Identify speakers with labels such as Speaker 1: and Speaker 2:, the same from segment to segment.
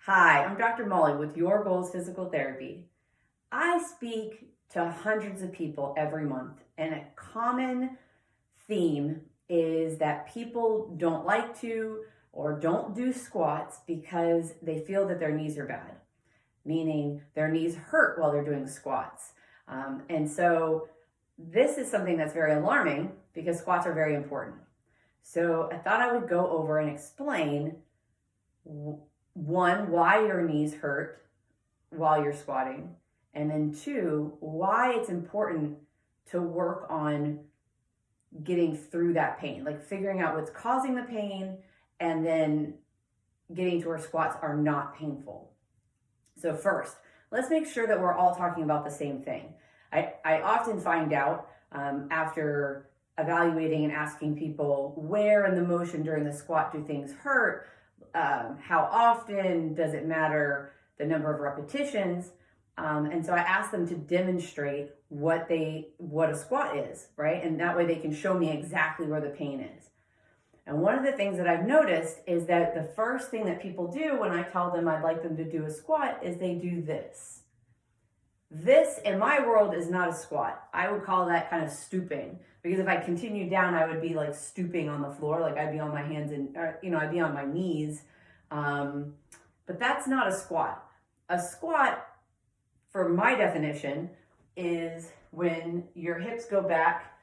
Speaker 1: Hi, I'm Dr. Molly with Your Goals Physical Therapy. I speak to hundreds of people every month, and a common theme is that people don't like to or don't do squats because they feel that their knees are bad, meaning their knees hurt while they're doing squats. And so this is something that's very alarming because squats are very important. So I thought I would go over and explain one, why your knees hurt while you're squatting, and then two, why it's important to work on getting through that pain, like figuring out what's causing the pain and then getting to where squats are not painful. So first, let's make sure that we're all talking about the same thing. I often find out after evaluating and asking people where in the motion during the squat do things hurt, how often does it matter, the number of repetitions, and so I ask them to demonstrate what a squat is, right? And that way they can show me exactly where the pain is. And one of the things that I've noticed is that the first thing that people do when I tell them I'd like them to do a squat is they do this. This, in my world, is not a squat. I would call that kind of stooping, because if I continued down, I would be like stooping on the floor, like I'd be on my hands and, I'd be on my knees. But that's not a squat. A squat, for my definition, is when your hips go back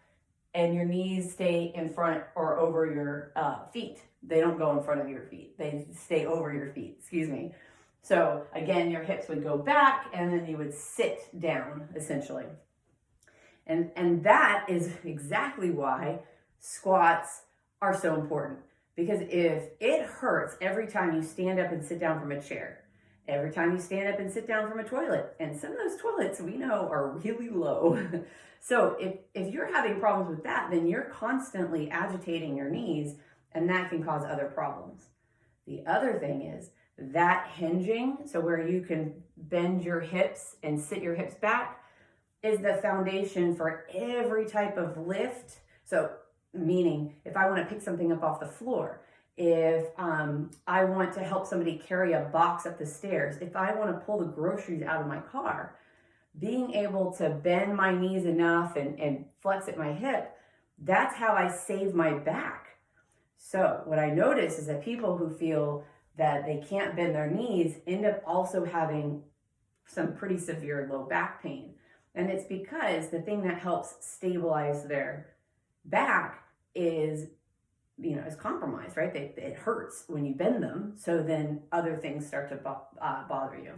Speaker 1: and your knees stay in front or over your feet. They don't go in front of your feet. They stay over your feet, excuse me. So again, your hips would go back and then you would sit down, essentially. And that is exactly why squats are so important. Because if it hurts every time you stand up and sit down from a chair, every time you stand up and sit down from a toilet, and some of those toilets we know are really low. So if you're having problems with that, then you're constantly agitating your knees, and that can cause other problems. The other thing is that hinging, so where you can bend your hips and sit your hips back, is the foundation for every type of lift. So meaning if I want to pick something up off the floor, if I want to help somebody carry a box up the stairs, if I want to pull the groceries out of my car, being able to bend my knees enough and flex at my hip, that's how I save my back. So what I notice is that people who feel that they can't bend their knees end up also having some pretty severe low back pain. And it's because the thing that helps stabilize their back is compromised, right? It hurts when you bend them. So then other things start to bother you.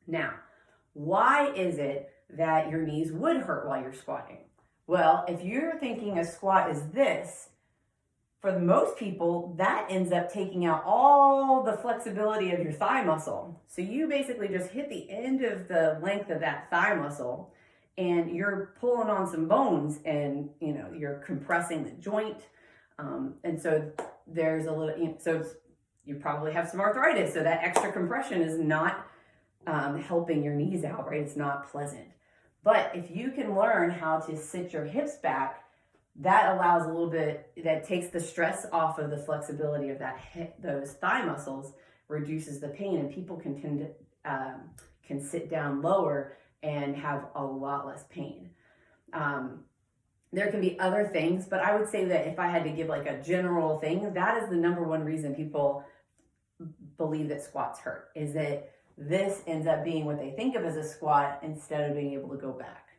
Speaker 1: Now, why is it that your knees would hurt while you're squatting? Well, if you're thinking a squat is this, for most people, that ends up taking out all the flexibility of your thigh muscle. So you basically just hit the end of the length of that thigh muscle and you're pulling on some bones and, you're compressing the joint. And so there's a little, so you probably have some arthritis. So that extra compression is not helping your knees out, right? It's not pleasant. But if you can learn how to sit your hips back, that allows a little bit, that takes the stress off of the flexibility of that those thigh muscles, reduces the pain, and people can tend to can sit down lower and have a lot less pain. There can be other things, but I would say that if I had to give like a general thing, that is the number one reason people believe that squats hurt, is that this ends up being what they think of as a squat instead of being able to go back.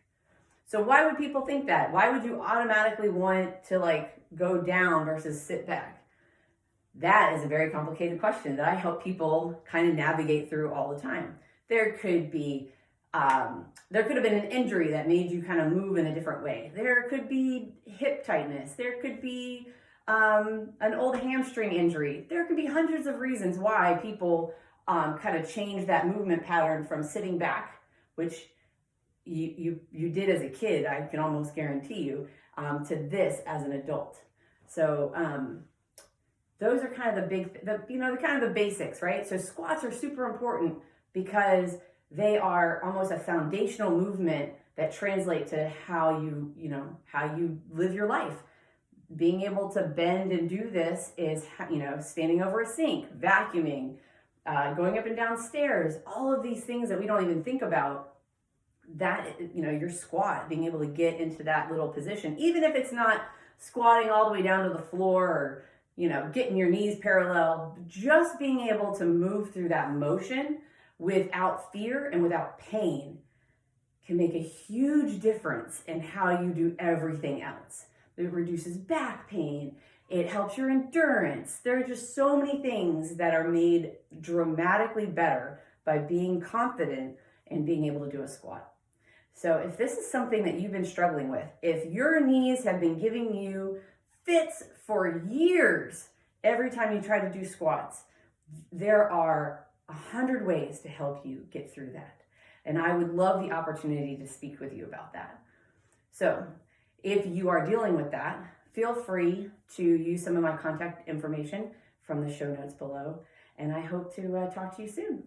Speaker 1: So why would people think that? Why would you automatically want to go down versus sit back? That is a very complicated question that I help people kind of navigate through all the time. There could have been an injury that made you kind of move in a different way. There could be hip tightness. There could be an old hamstring injury. There could be hundreds of reasons why people kind of change that movement pattern from sitting back, which you did as a kid, I can almost guarantee you, to this as an adult. So those are kind of the basics, right? So squats are super important because they are almost a foundational movement that translate to how you live your life. Being able to bend and do this is, standing over a sink, vacuuming, going up and down stairs, all of these things that we don't even think about, that, your squat, being able to get into that little position, even if it's not squatting all the way down to the floor or, getting your knees parallel, just being able to move through that motion without fear and without pain can make a huge difference in how you do everything else. It reduces back pain. It helps your endurance. There are just so many things that are made dramatically better by being confident and being able to do a squat. So if this is something that you've been struggling with, if your knees have been giving you fits for years every time you try to do squats, there are 100 ways to help you get through that. And I would love the opportunity to speak with you about that. So if you are dealing with that, feel free to use some of my contact information from the show notes below. And I hope to talk to you soon.